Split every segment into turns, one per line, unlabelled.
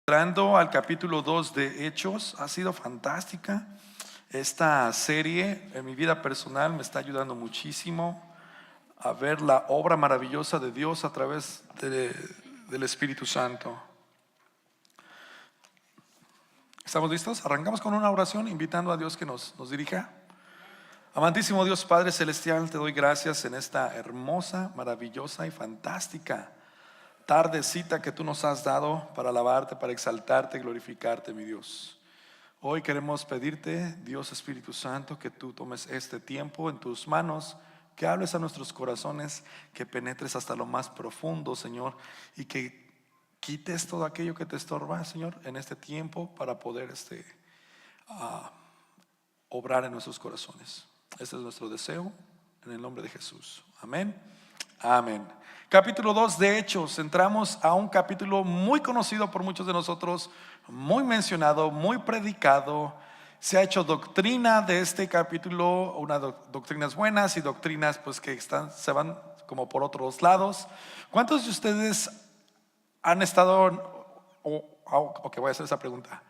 Entrando al capítulo 2 de Hechos, ha sido fantástica esta serie. En mi vida personal me está ayudando muchísimo a ver la obra maravillosa de Dios a través del Espíritu Santo. ¿Estamos listos? Arrancamos con una oración invitando a Dios que nos dirija. Amantísimo Dios Padre Celestial, te doy gracias en esta hermosa, maravillosa y fantástica tardecita que tú nos has dado para alabarte, para exaltarte, glorificarte, mi Dios. Hoy queremos pedirte, Dios Espíritu Santo, que tú tomes este tiempo en tus manos, que hables a nuestros corazones, que penetres hasta lo más profundo, Señor, y que quites todo aquello que te estorba, Señor, en este tiempo para poder obrar en nuestros corazones. Este es nuestro deseo, en el nombre de Jesús. Amén. Amén. Capítulo 2 de Hechos. Entramos a un capítulo muy conocido por muchos de nosotros, muy mencionado, muy predicado. Se ha hecho doctrina de este capítulo, doctrinas buenas y doctrinas pues que se van como por otros lados. ¿Cuántos de ustedes han estado, ok, voy a hacer esa pregunta.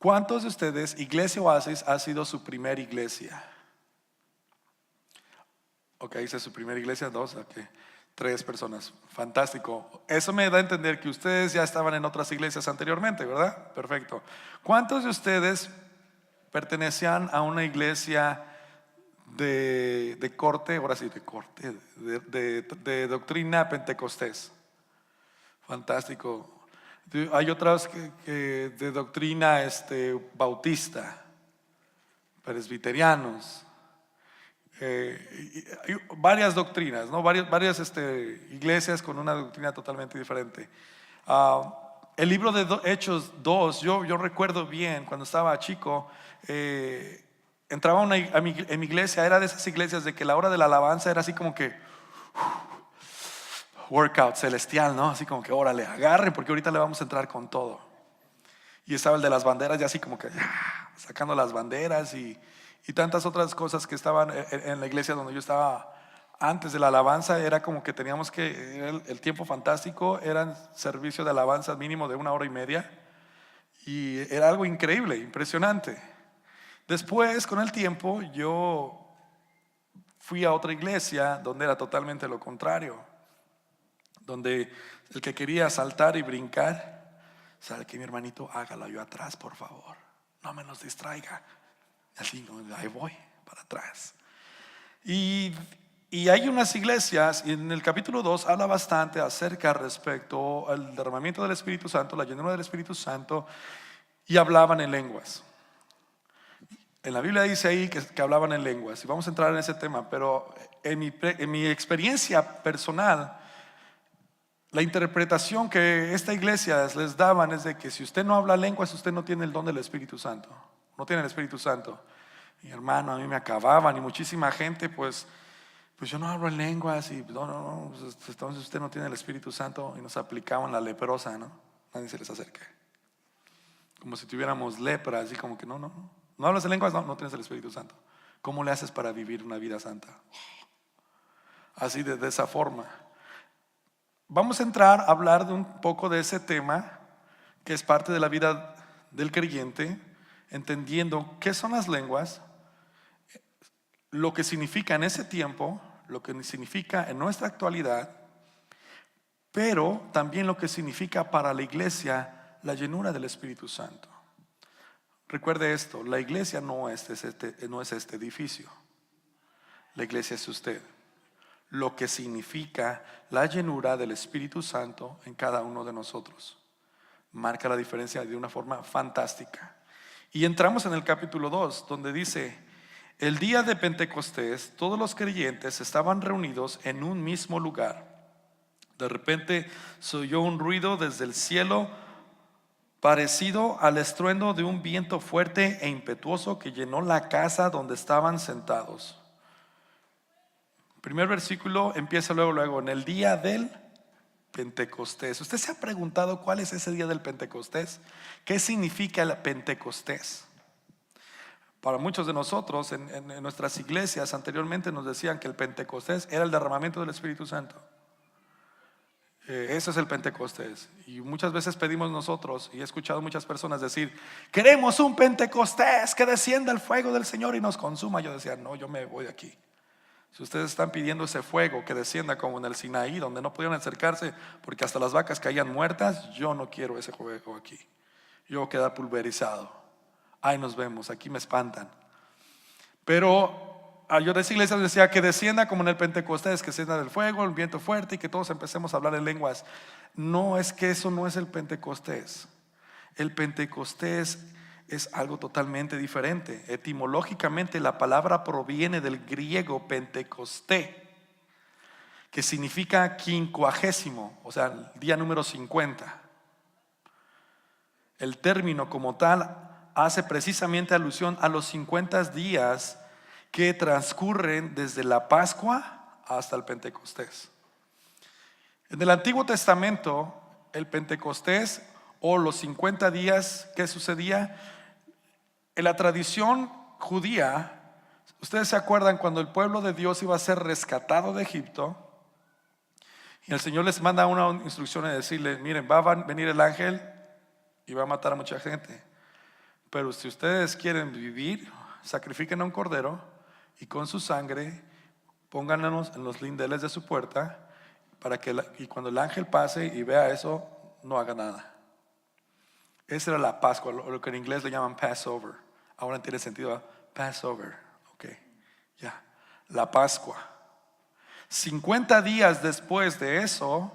¿Cuántos de ustedes, Iglesia Oasis, ha sido su primera iglesia? Ok, esa es su primera iglesia, 2, ok. 3 personas, fantástico. Eso me da a entender que ustedes ya estaban en otras iglesias anteriormente, ¿verdad? Perfecto. ¿Cuántos de ustedes pertenecían a una iglesia de corte, ahora sí, de corte, de doctrina pentecostés? Fantástico. Hay otras que de doctrina bautista, presbiterianos. Hay varias doctrinas, ¿no? Varias iglesias con una doctrina totalmente diferente. El libro de Hechos 2, yo recuerdo bien cuando estaba chico, entraba en mi iglesia, era de esas iglesias de que la hora de la alabanza era así como que workout celestial, ¿no? Así como que órale, agarren porque ahorita le vamos a entrar con todo. Y estaba el de las banderas ya así como que sacando las banderas y tantas otras cosas que estaban en la iglesia donde yo estaba antes de la alabanza. Era como que teníamos que, el tiempo fantástico, eran servicio de alabanza mínimo de 1 hora y media. Y era algo increíble, impresionante. Después, con el tiempo, yo fui a otra iglesia donde era totalmente lo contrario. Donde el que quería saltar y brincar, sabe que mi hermanito, hágalo yo atrás, por favor. No me nos distraiga. Así, ahí voy, para atrás. Y hay unas iglesias, y en el capítulo 2 habla bastante acerca respecto al derramamiento del Espíritu Santo, la llenura del Espíritu Santo, y hablaban en lenguas. En la Biblia dice ahí que hablaban en lenguas, y vamos a entrar en ese tema, pero en mi experiencia personal, la interpretación que esta iglesia les daban es de que si usted no habla lenguas, usted no tiene el don del Espíritu Santo. No tiene el Espíritu Santo. Mi hermano, a mí me acababan y muchísima gente pues yo no hablo en lenguas y no, pues, entonces usted no tiene el Espíritu Santo, y nos aplicaban la leprosa, ¿no? Nadie se les acerca. Como si tuviéramos lepra, así como que no hablas en lenguas, no tienes el Espíritu Santo. ¿Cómo le haces para vivir una vida santa? Así de esa forma. Vamos a entrar a hablar de un poco de ese tema que es parte de la vida del creyente, entendiendo qué son las lenguas, lo que significa en ese tiempo, lo que significa en nuestra actualidad, pero también lo que significa para la iglesia la llenura del Espíritu Santo. Recuerde esto, la iglesia no es este edificio, la iglesia es usted. Lo que significa la llenura del Espíritu Santo en cada uno de nosotros marca la diferencia de una forma fantástica. Y entramos en el capítulo 2, donde dice: el día de Pentecostés todos los creyentes estaban reunidos en un mismo lugar. De repente se oyó un ruido desde el cielo parecido al estruendo de un viento fuerte e impetuoso que llenó la casa donde estaban sentados. El primer versículo empieza luego, en el día del Pentecostés. ¿Usted se ha preguntado cuál es ese día del Pentecostés? ¿Qué significa el Pentecostés? Para muchos de nosotros en nuestras iglesias anteriormente nos decían que el Pentecostés era el derramamiento del Espíritu Santo. Eso es el Pentecostés. Y muchas veces pedimos nosotros, y he escuchado muchas personas decir: queremos un Pentecostés, que descienda el fuego del Señor y nos consuma. Yo decía: no, yo me voy de aquí. Si ustedes están pidiendo ese fuego que descienda como en el Sinaí, donde no pudieron acercarse porque hasta las vacas caían muertas, yo no quiero ese fuego aquí. Yo voy a quedar pulverizado. Ahí nos vemos, aquí me espantan. Pero yo de esa iglesia decía que descienda como en el Pentecostés, que descienda del fuego, el viento fuerte y que todos empecemos a hablar en lenguas. No, es que eso no es el Pentecostés. El Pentecostés es algo totalmente diferente. Etimológicamente la palabra proviene del griego Pentecosté, que significa quincuagésimo, o sea, el día número 50. El término como tal hace precisamente alusión a los 50 días que transcurren desde la Pascua hasta el Pentecostés. En el Antiguo Testamento, el Pentecostés o los 50 días, ¿qué sucedía? En la tradición judía, ustedes se acuerdan cuando el pueblo de Dios iba a ser rescatado de Egipto, y el Señor les manda una instrucción de decirle: miren, va a venir el ángel y va a matar a mucha gente, pero si ustedes quieren vivir, sacrifiquen a un cordero y con su sangre póngannos en los lindeles de su puerta, para que y cuando el ángel pase y vea eso, no haga nada. Esa era la Pascua, lo que en inglés le llaman Passover. Ahora tiene sentido, Passover. Ok, ya, la Pascua. 50 días después de eso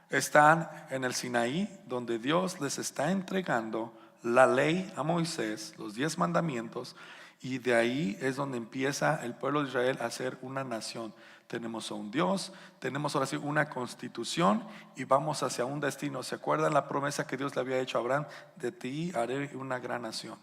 están en el Sinaí, donde Dios les está entregando la ley a Moisés, los 10 mandamientos, y de ahí es donde empieza el pueblo de Israel a ser una nación. Tenemos a un Dios, tenemos ahora sí una constitución y vamos hacia un destino. ¿Se acuerdan la promesa que Dios le había hecho a Abraham? De ti haré una gran nación.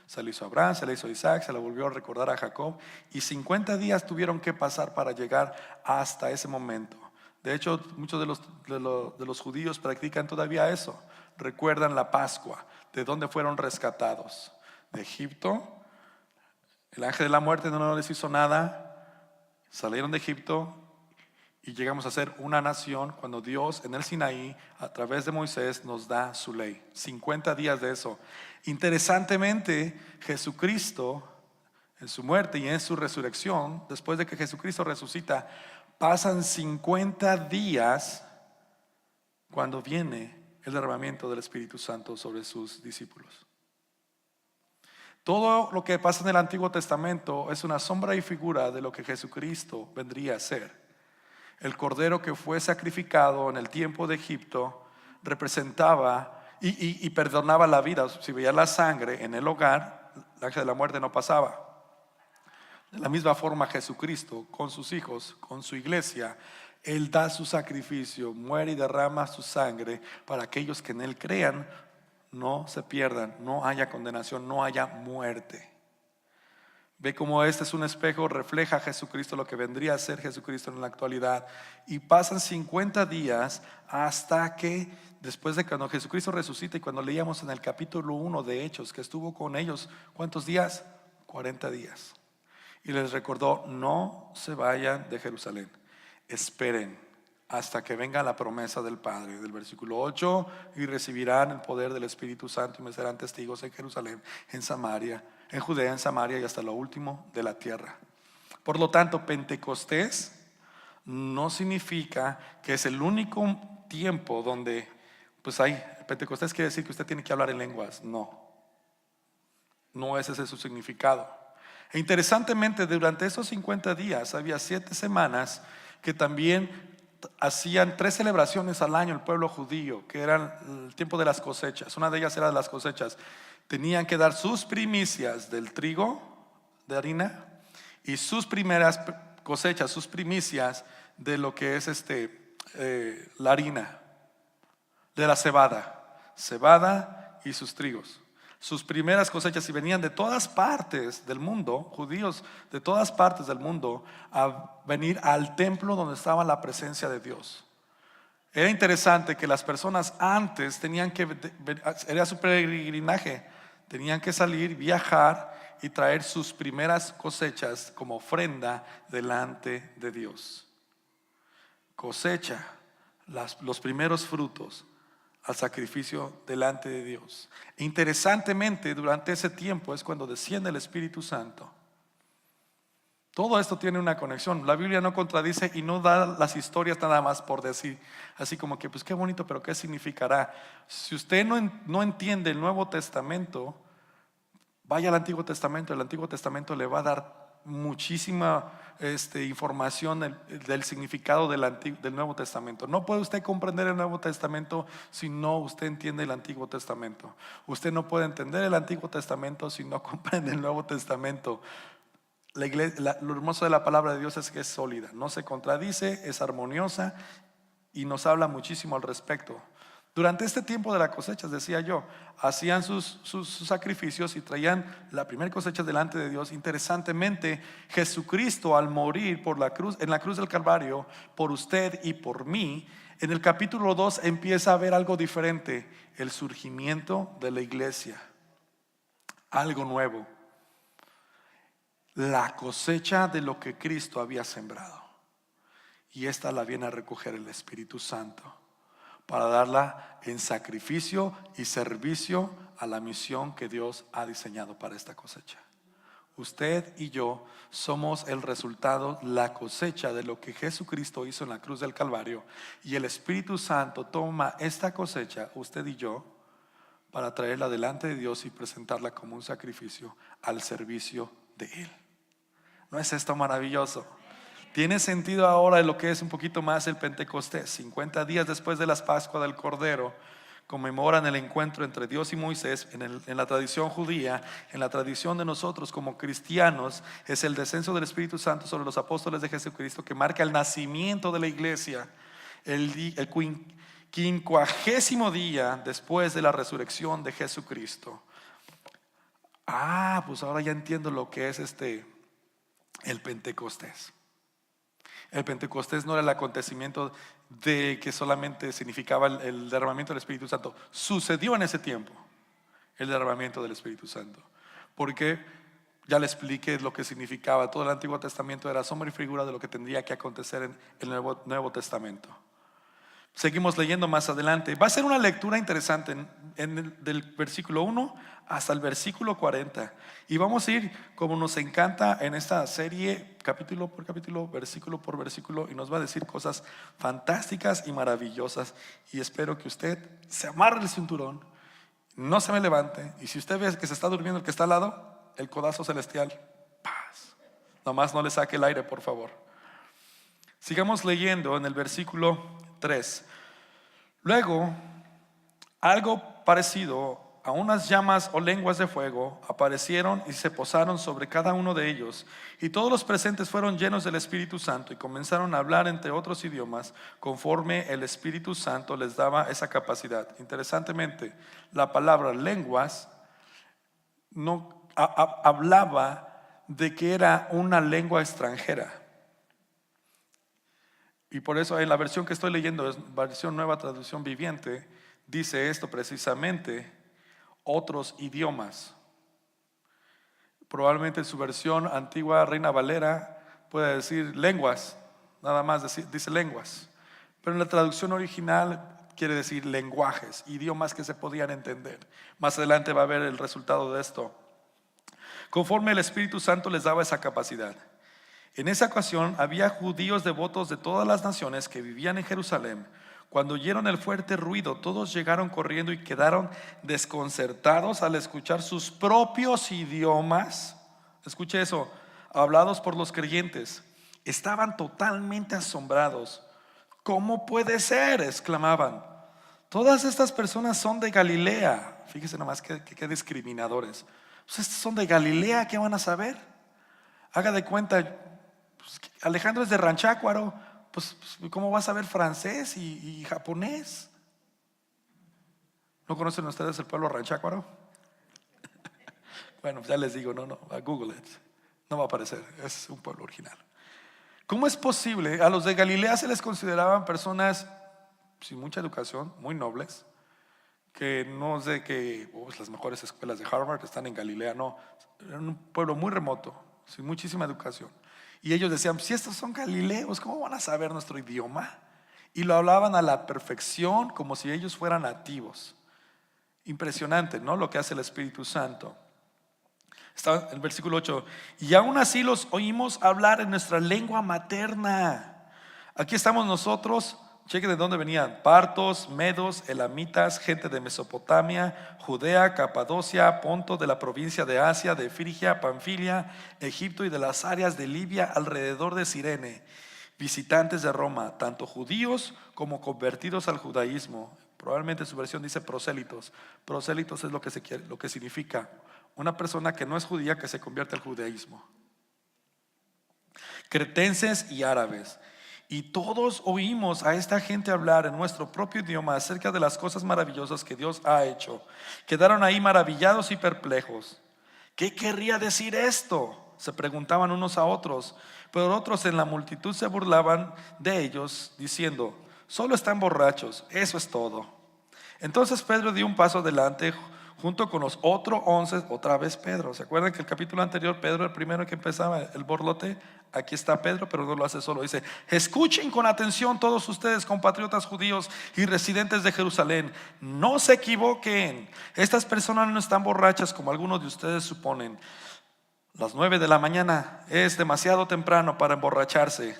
Se le hizo a Abraham, se le hizo a Isaac, se le volvió a recordar a Jacob, y 50 días tuvieron que pasar para llegar hasta ese momento. De hecho, muchos de los judíos practican todavía eso. Recuerdan la Pascua, de dónde fueron rescatados. De Egipto. El ángel de la muerte no les hizo nada. Salieron de Egipto y llegamos a ser una nación cuando Dios en el Sinaí, a través de Moisés, nos da su ley. 50 días de eso. Interesantemente, Jesucristo, en su muerte y en su resurrección, después de que Jesucristo resucita, pasan 50 días cuando viene el derramamiento del Espíritu Santo sobre sus discípulos. Todo lo que pasa en el Antiguo Testamento es una sombra y figura de lo que Jesucristo vendría a ser. El cordero que fue sacrificado en el tiempo de Egipto representaba y perdonaba la vida. Si veía la sangre en el hogar, el ángel de la muerte no pasaba. De la misma forma, Jesucristo con sus hijos, con su iglesia, Él da su sacrificio, muere y derrama su sangre para aquellos que en Él crean, no se pierdan, no haya condenación, no haya muerte. Ve cómo este es un espejo, refleja a Jesucristo, lo que vendría a ser Jesucristo en la actualidad. Y pasan 50 días hasta que, después de cuando Jesucristo resucita, y cuando leíamos en el capítulo 1 de Hechos, que estuvo con ellos, ¿cuántos días? 40 días. Y les recordó: no se vayan de Jerusalén, esperen hasta que venga la promesa del Padre. Del versículo 8: y recibirán el poder del Espíritu Santo y me serán testigos en Jerusalén, en Samaria, en Judea, en Samaria y hasta lo último de la tierra. Por lo tanto, Pentecostés no significa que es el único tiempo donde pues hay. Pentecostés quiere decir que usted tiene que hablar en lenguas. No es ese su significado. E interesantemente, durante esos 50 días había 7 semanas que también hacían 3 celebraciones al año el pueblo judío, que eran el tiempo de las cosechas. Una de ellas era de las cosechas. Tenían que dar sus primicias del trigo, de harina, y sus primeras cosechas, sus primicias de lo que es la harina, de la cebada y sus trigos. Sus primeras cosechas, y venían de todas partes del mundo, judíos de todas partes del mundo, a venir al templo donde estaba la presencia de Dios. Era interesante que las personas antes tenían que, era su peregrinaje, tenían que salir, viajar y traer sus primeras cosechas como ofrenda delante de Dios. Cosecha los primeros frutos al sacrificio delante de Dios. Interesantemente, durante ese tiempo es cuando desciende el Espíritu Santo. Todo esto tiene una conexión. La Biblia no contradice y no da las historias nada más por decir, así como que pues qué bonito, pero qué significará. Si usted no entiende el Nuevo Testamento, vaya al Antiguo Testamento. El Antiguo Testamento le va a dar muchísima información del significado del Nuevo Testamento. No puede usted comprender el Nuevo Testamento si no usted entiende el Antiguo Testamento. Usted no puede entender el Antiguo Testamento si no comprende el Nuevo Testamento. La iglesia, lo hermoso de la palabra de Dios es que es sólida, no se contradice, es armoniosa y nos habla muchísimo al respecto. Durante este tiempo de la cosecha, decía yo, hacían sus sacrificios y traían la primera cosecha delante de Dios. Interesantemente, Jesucristo al morir en la cruz del Calvario, por usted y por mí, en el capítulo 2 empieza a ver algo diferente: el surgimiento de la iglesia, algo nuevo, la cosecha de lo que Cristo había sembrado. Y esta la viene a recoger el Espíritu Santo para darla en sacrificio y servicio a la misión que Dios ha diseñado para esta cosecha. Usted y yo somos el resultado, la cosecha de lo que Jesucristo hizo en la cruz del Calvario. Y el Espíritu Santo toma esta cosecha, usted y yo, para traerla delante de Dios y presentarla como un sacrificio al servicio de Él. ¿No es esto maravilloso? Tiene sentido ahora lo que es un poquito más el Pentecostés. 50 días después de las Pascuas del Cordero conmemoran el encuentro entre Dios y Moisés. En la tradición judía, en la tradición de nosotros como cristianos, es el descenso del Espíritu Santo sobre los apóstoles de Jesucristo que marca el nacimiento de la iglesia, el 50º día después de la resurrección de Jesucristo. Pues ahora ya entiendo lo que es el Pentecostés. El Pentecostés no era el acontecimiento de que solamente significaba el derramamiento del Espíritu Santo. Sucedió en ese tiempo el derramamiento del Espíritu Santo, porque ya le expliqué lo que significaba. Todo el Antiguo Testamento era sombra y figura de lo que tendría que acontecer en el Nuevo Testamento. Seguimos leyendo más adelante. Va a ser una lectura interesante del versículo 1 hasta el versículo 40. Y vamos a ir, como nos encanta en esta serie, capítulo por capítulo, versículo por versículo, y nos va a decir cosas fantásticas y maravillosas. Y espero que usted se amarre el cinturón, no se me levante, y si usted ve que se está durmiendo el que está al lado, el codazo celestial, paz. Nomás no le saque el aire, por favor. Sigamos leyendo en el versículo 3. Luego, algo parecido a unas llamas o lenguas de fuego aparecieron y se posaron sobre cada uno de ellos, y todos los presentes fueron llenos del Espíritu Santo y comenzaron a hablar entre otros idiomas conforme el Espíritu Santo les daba esa capacidad. Interesantemente, la palabra lenguas no hablaba de que era una lengua extranjera. Y por eso en la versión que estoy leyendo, es versión Nueva Traducción Viviente, dice esto precisamente: otros idiomas. Probablemente en su versión antigua Reina Valera puede decir lenguas, nada más dice lenguas. Pero en la traducción original quiere decir lenguajes, idiomas que se podían entender. Más adelante va a ver el resultado de esto. Conforme el Espíritu Santo les daba esa capacidad. En esa ocasión había judíos devotos de todas las naciones que vivían en Jerusalén. Cuando oyeron el fuerte ruido, todos llegaron corriendo y quedaron desconcertados al escuchar sus propios idiomas. Escuche eso, hablados por los creyentes. Estaban totalmente asombrados. ¿Cómo puede ser?, exclamaban. Todas estas personas son de Galilea. Fíjese nomás qué discriminadores. Pues estos son de Galilea, ¿qué van a saber? Haga de cuenta, pues, Alejandro es de Ranchácuaro, pues ¿cómo va a saber francés y japonés? ¿No conocen ustedes el pueblo Ranchácuaro? Bueno, ya les digo, no, Google it. No va a aparecer, es un pueblo original. ¿Cómo es posible? A los de Galilea se les consideraban personas sin mucha educación, muy nobles, que no es de que las mejores escuelas de Harvard están en Galilea, no, era un pueblo muy remoto, sin muchísima educación. Y ellos decían, si estos son galileos, ¿cómo van a saber nuestro idioma? Y lo hablaban a la perfección como si ellos fueran nativos. Impresionante, ¿no? Lo que hace el Espíritu Santo. Está en el versículo 8, y aún así los oímos hablar en nuestra lengua materna. Aquí estamos nosotros, cheque de dónde venían: partos, medos, elamitas, gente de Mesopotamia, Judea, Capadocia, Ponto, de la provincia de Asia, de Frigia, Panfilia, Egipto y de las áreas de Libia alrededor de Cirene, visitantes de Roma, tanto judíos como convertidos al judaísmo. Probablemente su versión dice prosélitos. Prosélitos es lo que significa una persona que no es judía que se convierte al judaísmo. Cretenses y árabes. Y todos oímos a esta gente hablar en nuestro propio idioma acerca de las cosas maravillosas que Dios ha hecho. Quedaron ahí maravillados y perplejos. ¿Qué querría decir esto?, se preguntaban unos a otros. Pero otros en la multitud se burlaban de ellos, diciendo: solo están borrachos, eso es todo. Entonces Pedro dio un paso adelante junto con los otros 11, otra vez Pedro. ¿Se acuerdan que el capítulo anterior Pedro, el primero que empezaba el borlote? Aquí está Pedro, pero no lo hace solo. Dice: escuchen con atención todos ustedes, compatriotas judíos y residentes de Jerusalén. No se equivoquen, estas personas no están borrachas como algunos de ustedes suponen. Las 9 de la mañana es demasiado temprano para emborracharse.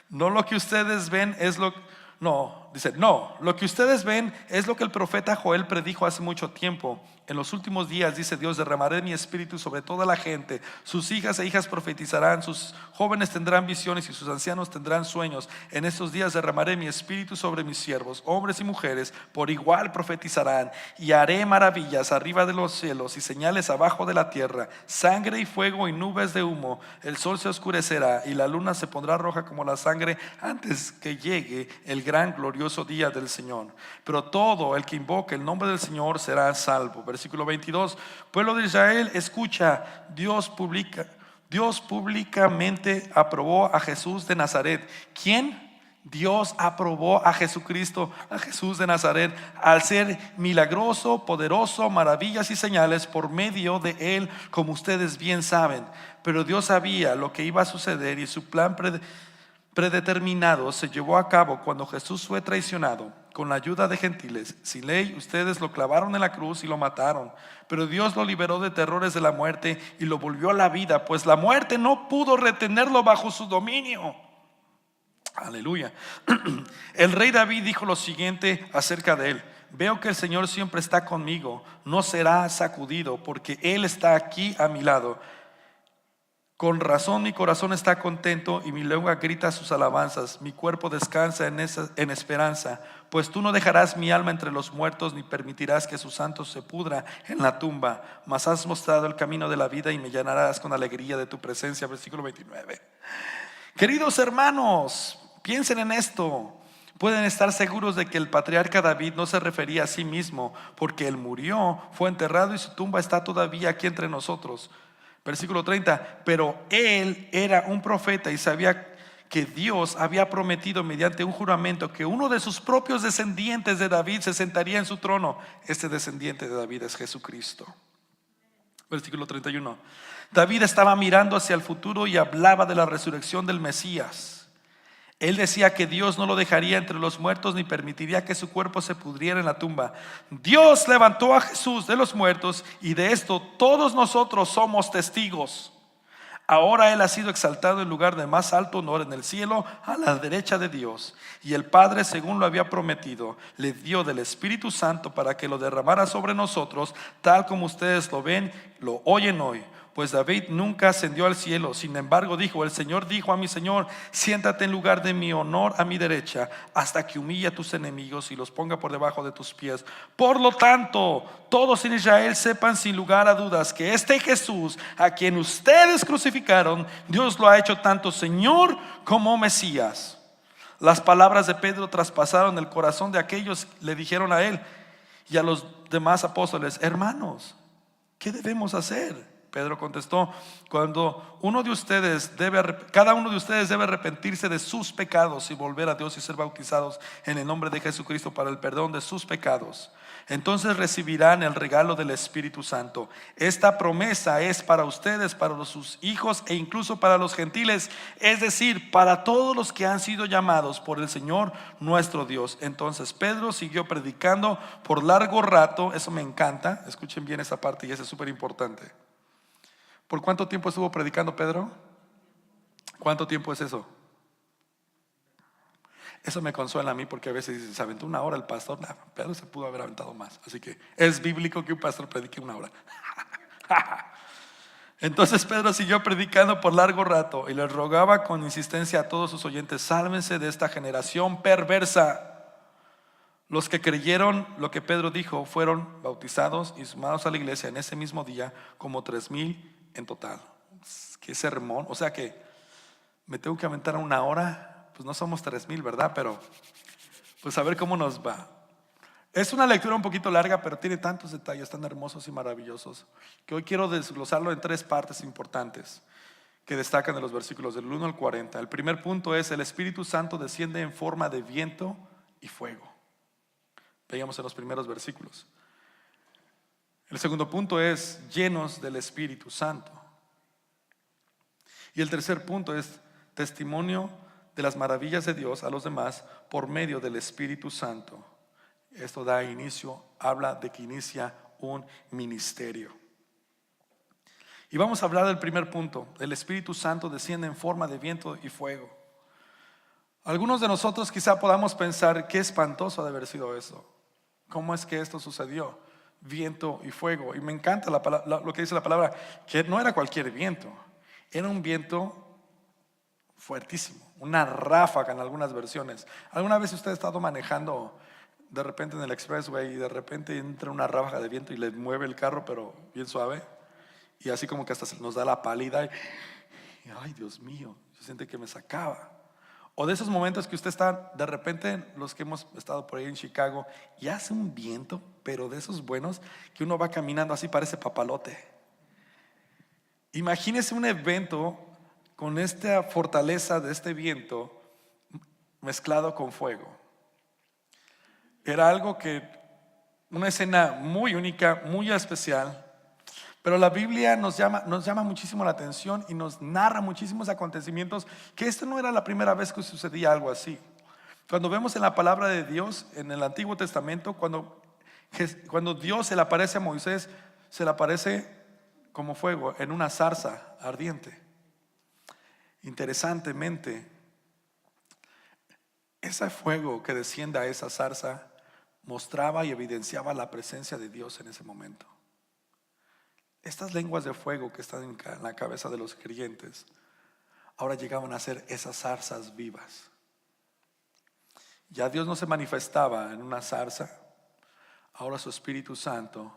No lo que ustedes ven es lo lo que ustedes ven es lo que el profeta Joel predijo hace mucho tiempo. En los últimos días, dice Dios, derramaré mi espíritu sobre toda la gente. Sus hijas e hijas profetizarán, sus jóvenes tendrán visiones y sus ancianos tendrán sueños. En estos días derramaré mi espíritu sobre mis siervos, hombres y mujeres, por igual profetizarán. Y haré maravillas arriba de los cielos y señales abajo de la tierra, sangre y fuego y nubes de humo. El sol se oscurecerá y la luna se pondrá roja como la sangre antes que llegue el gran glorioso día del Señor. Pero todo el que invoque el nombre del Señor será salvo. Versículo 22, pueblo de Israel, escucha, Dios públicamente aprobó a Jesús de Nazaret. ¿Quién? Dios aprobó a Jesucristo, a Jesús de Nazaret, al ser milagroso, poderoso, maravillas y señales por medio de él, como ustedes bien saben. Pero Dios sabía lo que iba a suceder y su plan predeterminado se llevó a cabo cuando Jesús fue traicionado con la ayuda de gentiles. Sin ley, ustedes lo clavaron en la cruz y lo mataron, pero Dios lo liberó de terrores de la muerte y lo volvió a la vida, pues la muerte no pudo retenerlo bajo su dominio. Aleluya. El rey David dijo lo siguiente acerca de él: veo que el Señor siempre está conmigo, no será sacudido, porque Él está aquí a mi lado. Con razón mi corazón está contento y mi lengua grita sus alabanzas. Mi cuerpo descansa en esperanza, pues tú no dejarás mi alma entre los muertos, ni permitirás que su santo se pudra en la tumba. Mas has mostrado el camino de la vida y me llenarás con alegría de tu presencia. Versículo 29. Queridos hermanos, piensen en esto. Pueden estar seguros de que el patriarca David no se refería a sí mismo, porque él murió, fue enterrado y su tumba está todavía aquí entre nosotros. Versículo 30, pero él era un profeta y sabía que Dios había prometido mediante un juramento que uno de sus propios descendientes de David se sentaría en su trono. Este descendiente de David es Jesucristo. Versículo 31, David estaba mirando hacia el futuro y hablaba de la resurrección del Mesías. Él decía que Dios no lo dejaría entre los muertos ni permitiría que su cuerpo se pudriera en la tumba. Dios levantó a Jesús de los muertos y de esto todos nosotros somos testigos. Ahora Él ha sido exaltado en lugar de más alto honor en el cielo, a la derecha de Dios. Y el Padre, según lo había prometido, le dio del Espíritu Santo para que lo derramara sobre nosotros, tal como ustedes lo ven, lo oyen hoy. Pues David nunca ascendió al cielo, sin embargo dijo: el Señor dijo a mi Señor: siéntate en lugar de mi honor a mi derecha, hasta que humille a tus enemigos y los ponga por debajo de tus pies. Por lo tanto, todos en Israel sepan sin lugar a dudas que este Jesús, a quien ustedes crucificaron, Dios lo ha hecho tanto Señor como Mesías. Las palabras de Pedro traspasaron el corazón de aquellos. Le dijeron a él y a los demás apóstoles: hermanos, ¿qué debemos hacer? Pedro contestó: cada uno de ustedes debe arrepentirse de sus pecados y volver a Dios y ser bautizados en el nombre de Jesucristo para el perdón de sus pecados. Entonces recibirán el regalo del Espíritu Santo. Esta promesa es para ustedes, para sus hijos e incluso para los gentiles, es decir, para todos los que han sido llamados por el Señor nuestro Dios. Entonces Pedro siguió predicando por largo rato. Eso me encanta, escuchen bien esa parte y eso es súper importante. ¿Por cuánto tiempo estuvo predicando Pedro? ¿Cuánto tiempo es eso? Eso me consuela a mí porque a veces dicen: se aventó 1 hora el pastor. No, Pedro se pudo haber aventado más. Así que es bíblico que un pastor predique 1 hora. Entonces Pedro siguió predicando por largo rato y les rogaba con insistencia a todos sus oyentes: sálvense de esta generación perversa. Los que creyeron lo que Pedro dijo fueron bautizados y sumados a la iglesia en ese mismo día, como 3,000 en total. Qué sermón. O sea que me tengo que aventar 1 hora. Pues no somos 3,000, ¿verdad? Pero pues a ver cómo nos va. Es una lectura un poquito larga, pero tiene tantos detalles tan hermosos y maravillosos que hoy quiero desglosarlo en 3 partes importantes que destacan de los versículos del 1 al 40. El primer punto es: el Espíritu Santo desciende en forma de viento y fuego. Veíamos en los primeros versículos. El segundo punto es: llenos del Espíritu Santo. Y el tercer punto es: testimonio de las maravillas de Dios a los demás por medio del Espíritu Santo. Esto da inicio, habla de que inicia un ministerio. Y vamos a hablar del primer punto: el Espíritu Santo desciende en forma de viento y fuego. Algunos de nosotros quizá podamos pensar: qué espantoso ha de haber sido eso. ¿Cómo es que esto sucedió? Viento y fuego. Y me encanta lo que dice la palabra, que no era cualquier viento, era un viento fuertísimo, una ráfaga en algunas versiones. ¿Alguna vez usted ha estado manejando de repente en el expressway y de repente entra una ráfaga de viento y le mueve el carro, pero bien suave? Y así como que hasta nos da la pálida y ay, Dios mío, yo siento que me sacaba. O de esos momentos que usted está de repente, los que hemos estado por ahí en Chicago, y hace un viento, pero de esos buenos, que uno va caminando así, parece papalote. Imagínese un evento con esta fortaleza de este viento mezclado con fuego. Era algo una escena muy única, muy especial. Pero la Biblia nos llama muchísimo la atención y nos narra muchísimos acontecimientos, que esto no era la primera vez que sucedía algo así. Cuando vemos en la palabra de Dios, en el Antiguo Testamento, cuando Dios se le aparece a Moisés, se le aparece como fuego en una zarza ardiente. Interesantemente, ese fuego que desciende a esa zarza mostraba y evidenciaba la presencia de Dios en ese momento. Estas lenguas de fuego que están en la cabeza de los creyentes ahora llegaban a ser esas zarzas vivas. Ya Dios no se manifestaba en una zarza, ahora su Espíritu Santo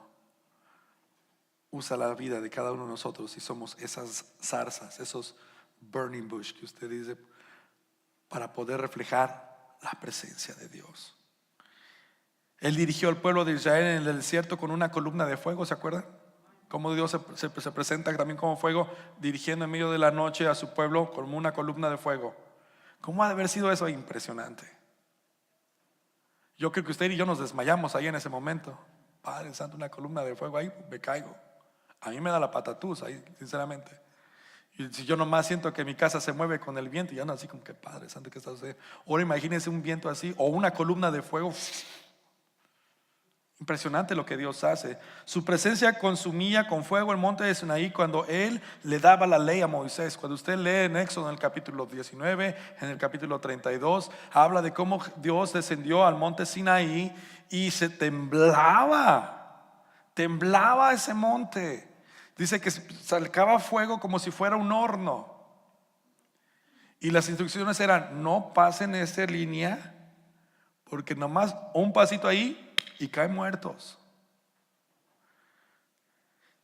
usa la vida de cada uno de nosotros y somos esas zarzas, esos burning bush que usted dice, para poder reflejar la presencia de Dios. Él dirigió al pueblo de Israel en el desierto con una columna de fuego, ¿se acuerdan? Cómo Dios se presenta también como fuego, dirigiendo en medio de la noche a su pueblo como una columna de fuego. ¿Cómo ha de haber sido eso? Impresionante. Yo creo que usted y yo nos desmayamos ahí en ese momento. Padre Santo, una columna de fuego, ahí me caigo. A mí me da la patatús ahí, sinceramente. Y si yo nomás siento que mi casa se mueve con el viento, ya no, así como que Padre Santo, ¿qué está sucediendo? Ahora imagínense un viento así, o una columna de fuego. Impresionante lo que Dios hace. Su presencia consumía con fuego el monte de Sinaí cuando Él le daba la ley a Moisés. Cuando usted lee en Éxodo en el capítulo 19, en el capítulo 32, habla de cómo Dios descendió al monte Sinaí y se temblaba ese monte. Dice que sacaba fuego como si fuera un horno. Y las instrucciones eran: no pasen esa línea, porque nomás un pasito ahí y caen muertos.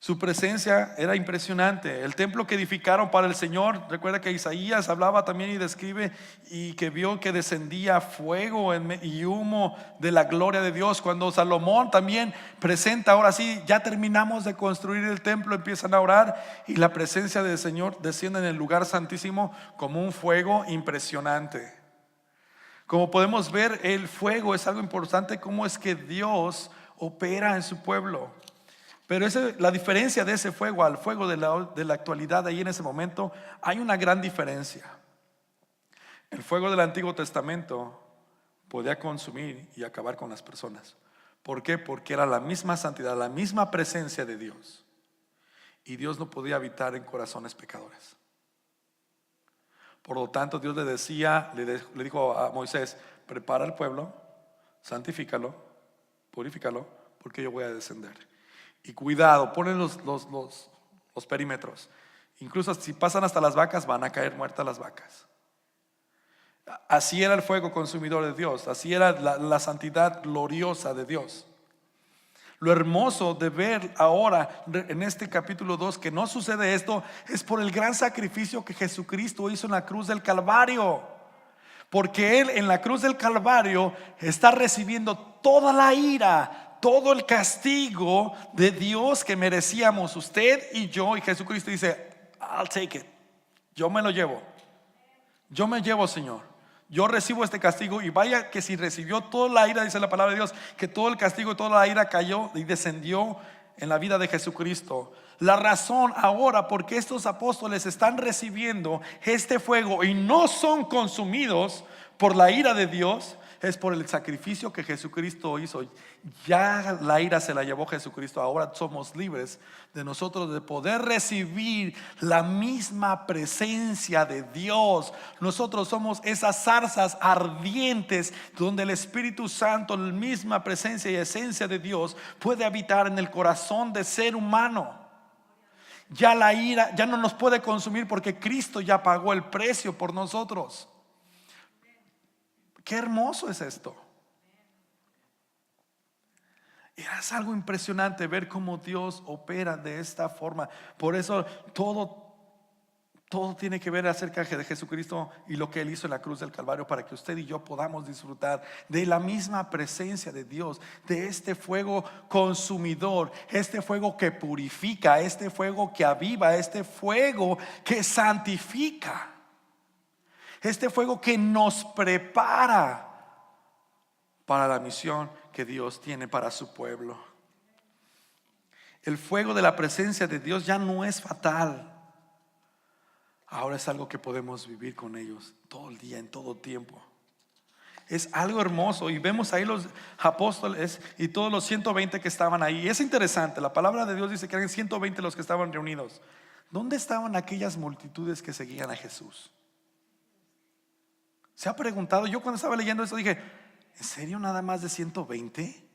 Su presencia era impresionante. El templo que edificaron para el Señor, recuerda que Isaías hablaba también y describe y que vio que descendía fuego y humo de la gloria de Dios. Cuando Salomón también presenta, ahora sí, ya terminamos de construir el templo, empiezan a orar y la presencia del Señor desciende en el lugar santísimo como un fuego impresionante. Como podemos ver, el fuego es algo importante, cómo es que Dios opera en su pueblo. Pero la diferencia de ese fuego al fuego de la actualidad, ahí en ese momento, hay una gran diferencia. El fuego del Antiguo Testamento podía consumir y acabar con las personas. ¿Por qué? Porque era la misma santidad, la misma presencia de Dios. Y Dios no podía habitar en corazones pecadores. Por lo tanto, Dios le decía, le dijo a Moisés: prepara el pueblo, santifícalo, purifícalo, porque yo voy a descender. Y cuidado, ponen los perímetros. Incluso si pasan hasta las vacas, van a caer muertas las vacas. Así era el fuego consumidor de Dios. Así era la santidad gloriosa de Dios. Lo hermoso de ver ahora en este capítulo 2 que no sucede esto es por el gran sacrificio que Jesucristo hizo en la cruz del Calvario. Porque Él en la cruz del Calvario está recibiendo toda la ira, todo el castigo de Dios que merecíamos usted y yo. Y Jesucristo dice: I'll take it. Yo me lo llevo. Yo me llevo, Señor. Yo recibo este castigo. Y vaya que si recibió toda la ira, dice la palabra de Dios, que todo el castigo y toda la ira cayó y descendió en la vida de Jesucristo. La razón ahora por qué estos apóstoles están recibiendo este fuego y no son consumidos por la ira de Dios es por el sacrificio que Jesucristo hizo. Ya la ira se la llevó Jesucristo. Ahora somos libres de nosotros de poder recibir la misma presencia de Dios. Nosotros somos esas zarzas ardientes donde el Espíritu Santo, la misma presencia y esencia de Dios, puede habitar en el corazón de ser humano. Ya la ira ya no nos puede consumir porque Cristo ya pagó el precio por nosotros. Qué hermoso es esto. Es algo impresionante ver cómo Dios opera de esta forma. Por eso todo tiene que ver acerca de Jesucristo y lo que Él hizo en la cruz del Calvario, para que usted y yo podamos disfrutar de la misma presencia de Dios, de este fuego consumidor, este fuego que purifica, este fuego que aviva, este fuego que santifica. Este fuego que nos prepara para la misión que Dios tiene para su pueblo. El fuego de la presencia de Dios ya no es fatal. Ahora es algo que podemos vivir con ellos todo el día, en todo tiempo. Es algo hermoso. Y vemos ahí los apóstoles y todos los 120 que estaban ahí. Es interesante, la palabra de Dios dice que eran 120 los que estaban reunidos. ¿Dónde estaban aquellas multitudes que seguían a Jesús? ¿Se ha preguntado? Yo cuando estaba leyendo eso dije: ¿en serio nada más de 120?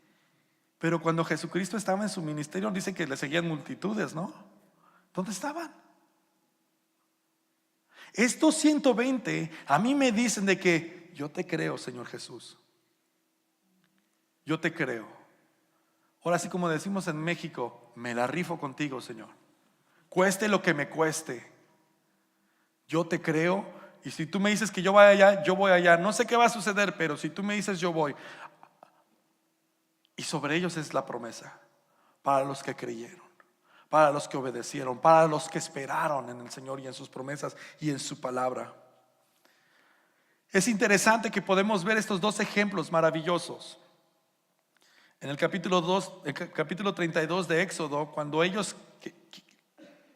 Pero cuando Jesucristo estaba en su ministerio dice que le seguían multitudes, ¿no? ¿Dónde estaban? Estos 120 a mí me dicen de que yo te creo, Señor Jesús. Yo te creo. Ahora sí, como decimos en México, me la rifo contigo, Señor. Cueste lo que me cueste. Yo te creo. Y si tú me dices que yo vaya allá, yo voy allá. No sé qué va a suceder, pero si tú me dices, yo voy. Y sobre ellos es la promesa. Para los que creyeron, para los que obedecieron, para los que esperaron en el Señor y en sus promesas y en su palabra. Es interesante que podemos ver estos dos ejemplos maravillosos. En el capítulo 32 de Éxodo, cuando ellos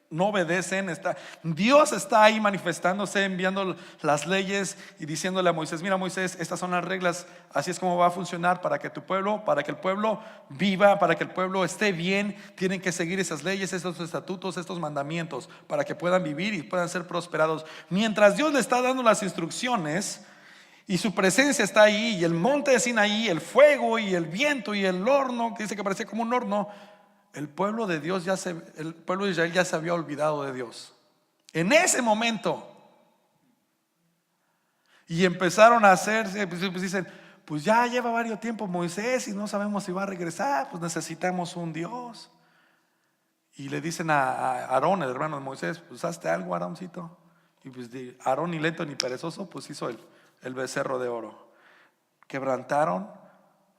no obedecen, Dios está ahí manifestándose, enviando las leyes y diciéndole a Moisés: mira, Moisés, estas son las reglas, así es como va a funcionar para que para que el pueblo viva, para que el pueblo esté bien, tienen que seguir esas leyes, estos estatutos, estos mandamientos, para que puedan vivir y puedan ser prosperados. Mientras Dios le está dando las instrucciones y su presencia está ahí, y el monte de Sinaí, el fuego y el viento y el horno, que dice que parecía como un horno, el pueblo de Dios el pueblo de Israel ya se había olvidado de Dios en ese momento. Y empezaron a hacerse, pues dicen: pues ya lleva varios tiempo Moisés y no sabemos si va a regresar, pues necesitamos un Dios. Y le dicen a Aarón, el hermano de Moisés, pues hazte algo, Aaroncito. Y pues Aarón, ni lento ni perezoso, pues hizo el becerro de oro. Quebrantaron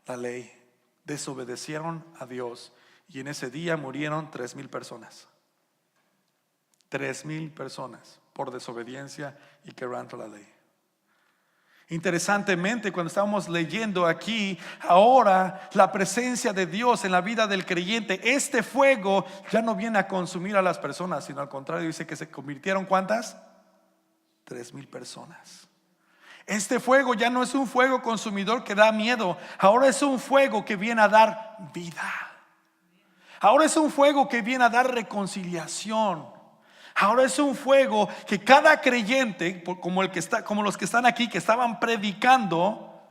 la ley, desobedecieron a Dios, y en ese día murieron 3,000 personas. 3,000 personas por desobediencia y quebranto la ley. Interesantemente, cuando estábamos leyendo aquí, ahora la presencia de Dios en la vida del creyente, este fuego ya no viene a consumir a las personas, sino al contrario, dice que se convirtieron, ¿cuántas? 3,000 personas. Este fuego ya no es un fuego consumidor que da miedo, ahora es un fuego que viene a dar vida. Ahora es un fuego que viene a dar reconciliación. Ahora es un fuego que cada creyente, como los que están aquí, que estaban predicando,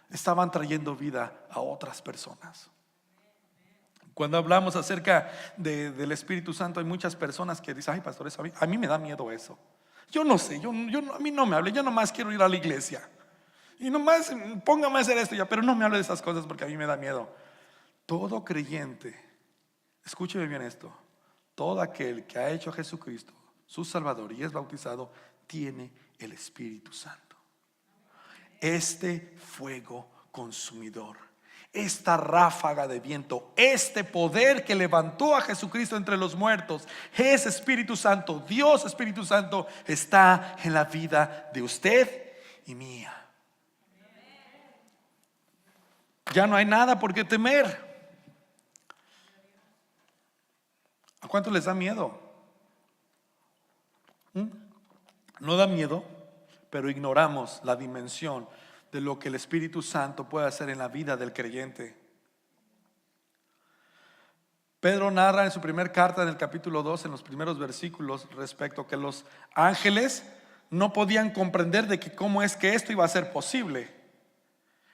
estaban trayendo vida a otras personas. Cuando hablamos acerca del Espíritu Santo, hay muchas personas que dicen: ay, pastor, eso a mí me da miedo eso. Yo no sé, a mí no me hable, yo nomás quiero ir a la iglesia. Y nomás póngame a hacer esto ya, pero no me hable de esas cosas porque a mí me da miedo. Todo creyente, escúcheme bien esto, todo aquel que ha hecho a Jesucristo su Salvador y es bautizado, tiene el Espíritu Santo. Este fuego consumidor, esta ráfaga de viento, este poder que levantó a Jesucristo entre los muertos, ese Espíritu Santo, Dios Espíritu Santo, está en la vida de usted y mía. Ya no hay nada por qué temer. ¿A cuánto les da miedo? No da miedo, pero ignoramos la dimensión de lo que el Espíritu Santo puede hacer en la vida del creyente. Pedro narra en su primera carta, en el capítulo 2, en los primeros versículos, respecto a que los ángeles no podían comprender de que cómo es que esto iba a ser posible.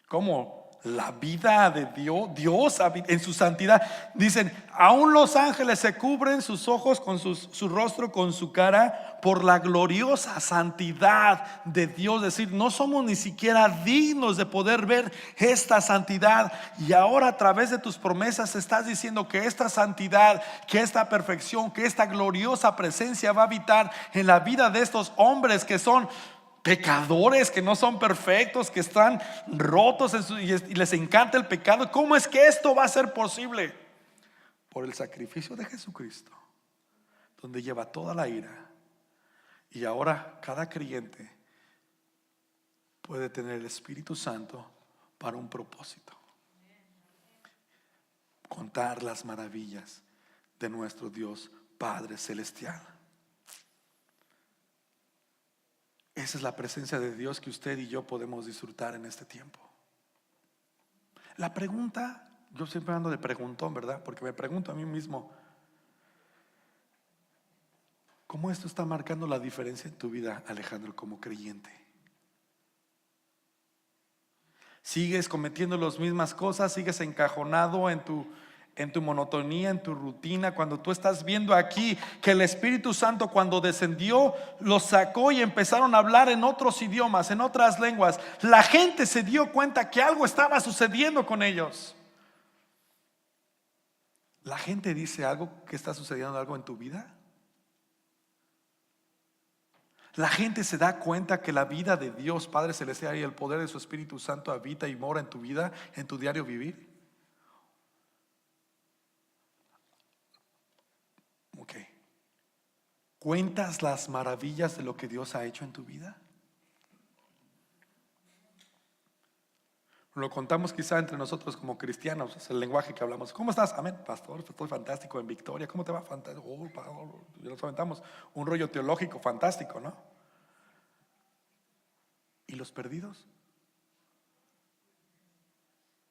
¿Cómo? La vida de Dios en su santidad. Dicen: aún los ángeles se cubren sus ojos con su rostro con su cara por la gloriosa santidad de Dios. Es decir, no somos ni siquiera dignos de poder ver esta santidad. Y ahora, a través de tus promesas, estás diciendo que esta santidad, que esta perfección, que esta gloriosa presencia va a habitar en la vida de estos hombres que son pecadores, que no son perfectos, que están rotos y les encanta el pecado. ¿Cómo es que esto va a ser posible? Por el sacrificio de Jesucristo, donde lleva toda la ira. Y ahora cada creyente puede tener el Espíritu Santo para un propósito: contar las maravillas de nuestro Dios Padre Celestial. Esa es la presencia de Dios que usted y yo podemos disfrutar en este tiempo. La pregunta, yo siempre ando de preguntón, ¿verdad? Porque me pregunto a mí mismo: ¿cómo esto está marcando la diferencia en tu vida, Alejandro, como creyente? ¿Sigues cometiendo las mismas cosas? ¿Sigues encajonado en tu monotonía, en tu rutina? Cuando tú estás viendo aquí que el Espíritu Santo, cuando descendió, los sacó y empezaron a hablar en otros idiomas, en otras lenguas, la gente se dio cuenta que algo estaba sucediendo con ellos. ¿La gente dice algo que está sucediendo algo en tu vida? La gente se da cuenta que la vida de Dios Padre Celestial y el poder de su Espíritu Santo habita y mora en tu vida, en tu diario vivir. Ok. ¿Cuentas las maravillas de lo que Dios ha hecho en tu vida? Lo contamos quizá entre nosotros como cristianos, es el lenguaje que hablamos. ¿Cómo estás? Amén, pastor, estoy fantástico en victoria. ¿Cómo te va? Fantástico. Y nos aventamos un rollo teológico fantástico, ¿no? ¿Y los perdidos?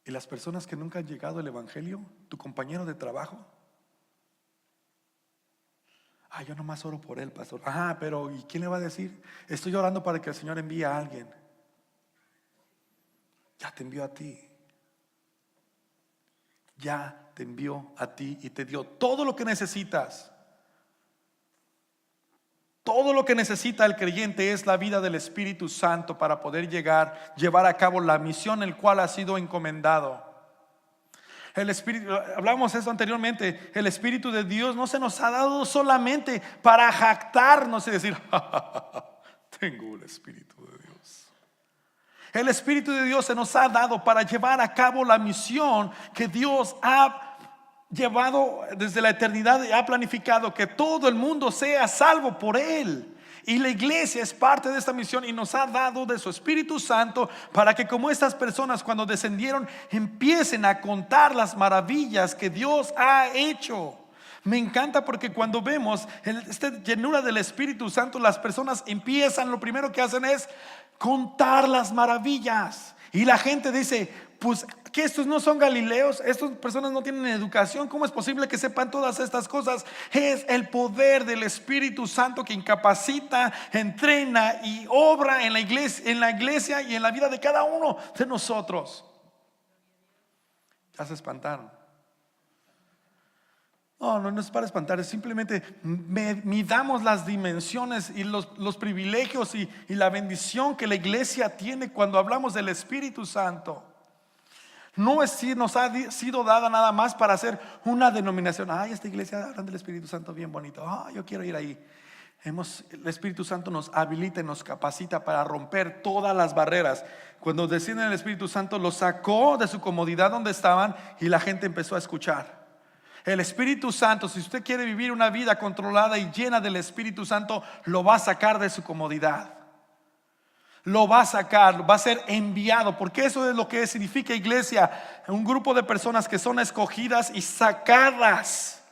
¿Y las personas que nunca han llegado al evangelio? ¿Tu compañero de trabajo? Yo nomás oro por él, pastor. Pero ¿y quién le va a decir? Estoy orando para que el Señor envíe a alguien. Ya te envió a ti. Ya te envió a ti y te dio todo lo que necesitas. Todo lo que necesita el creyente es la vida del Espíritu Santo para poder llevar a cabo la misión en la cual ha sido encomendado. El Espíritu, hablamos eso anteriormente, el Espíritu de Dios no se nos ha dado solamente para jactarnos y decir, "Ja, ja, ja, ja, tengo el Espíritu de Dios". El Espíritu de Dios se nos ha dado para llevar a cabo la misión que Dios ha llevado desde la eternidad y ha planificado, que todo el mundo sea salvo por Él. Y la iglesia es parte de esta misión y nos ha dado de su Espíritu Santo para que, como estas personas cuando descendieron, empiecen a contar las maravillas que Dios ha hecho. Me encanta porque cuando vemos esta llenura del Espíritu Santo, las personas empiezan, lo primero que hacen es contar las maravillas. Y la gente dice, pues que estos no son galileos, estas personas no tienen educación, ¿cómo es posible que sepan todas estas cosas? Es el poder del Espíritu Santo que incapacita, entrena y obra en la iglesia y en la vida de cada uno de nosotros. Ya se espantaron. No es para espantar, es simplemente midamos las dimensiones y los privilegios y la bendición que la iglesia tiene cuando hablamos del Espíritu Santo. No es si nos ha sido dada nada más para hacer una denominación. Ay, esta iglesia hablan del Espíritu Santo bien bonito. Yo quiero ir ahí. El Espíritu Santo nos habilita y nos capacita para romper todas las barreras. Cuando desciende el Espíritu Santo, los sacó de su comodidad donde estaban y la gente empezó a escuchar. El Espíritu Santo, si usted quiere vivir una vida controlada y llena del Espíritu Santo, lo va a sacar de su comodidad. Lo va a sacar, va a ser enviado, porque eso es lo que significa iglesia, un grupo de personas que son escogidas y sacadas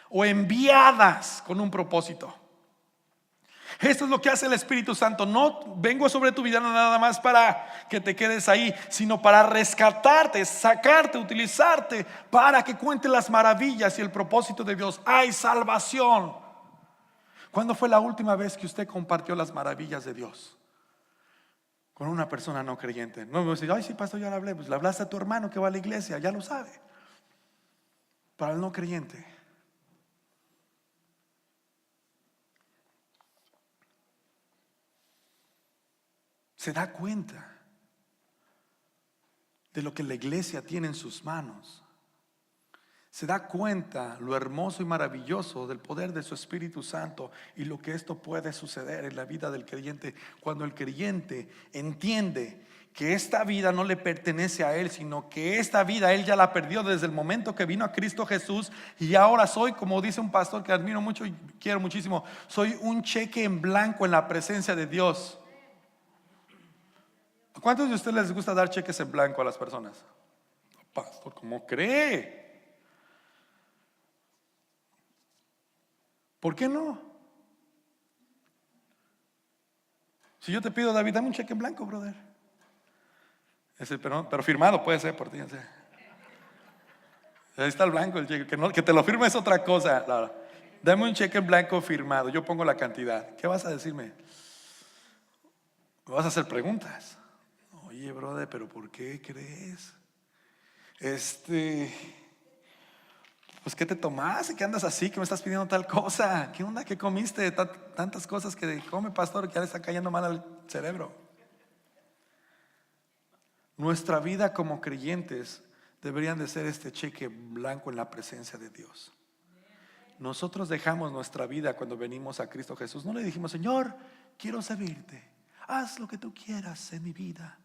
o enviadas con un propósito. Esto es lo que hace el Espíritu Santo. No vengo sobre tu vida nada más para que te quedes ahí, sino para rescatarte, sacarte, utilizarte para que cuente las maravillas y el propósito de Dios. Hay salvación. ¿Cuándo fue la última vez que usted compartió las maravillas de Dios con una persona no creyente? No me voy a decir, ay, sí, pastor, ya le hablé. Pues le hablaste a tu hermano que va a la iglesia, ya lo sabe. Para el no creyente, se da cuenta de lo que la iglesia tiene en sus manos. Se da cuenta lo hermoso y maravilloso del poder de su Espíritu Santo y lo que esto puede suceder en la vida del creyente cuando el creyente entiende que esta vida no le pertenece a él, sino que esta vida él ya la perdió desde el momento que vino a Cristo Jesús. Y ahora soy, como dice un pastor que admiro mucho y quiero muchísimo, soy un cheque en blanco en la presencia de Dios. ¿A cuántos de ustedes les gusta dar cheques en blanco a las personas? Pastor, ¿cómo cree? ¿Por qué no? Si yo te pido, David, dame un cheque en blanco, brother. Pero firmado puede ser por ti. Ahí está el blanco, el cheque. Que te lo firme es otra cosa. Claro. Dame un cheque en blanco firmado. Yo pongo la cantidad. ¿Qué vas a decirme? Me vas a hacer preguntas. Oye, brother, ¿pero por qué crees? Pues ¿qué te tomaste? ¿Qué andas así? ¿Que me estás pidiendo tal cosa? ¿Qué onda? ¿Qué comiste? Tantas cosas que come, pastor, que ya le está cayendo mal al cerebro. Nuestra vida como creyentes deberían de ser este cheque blanco en la presencia de Dios. Nosotros dejamos nuestra vida cuando venimos a Cristo Jesús. No le dijimos, Señor, quiero servirte. Haz lo que tú quieras en mi vida.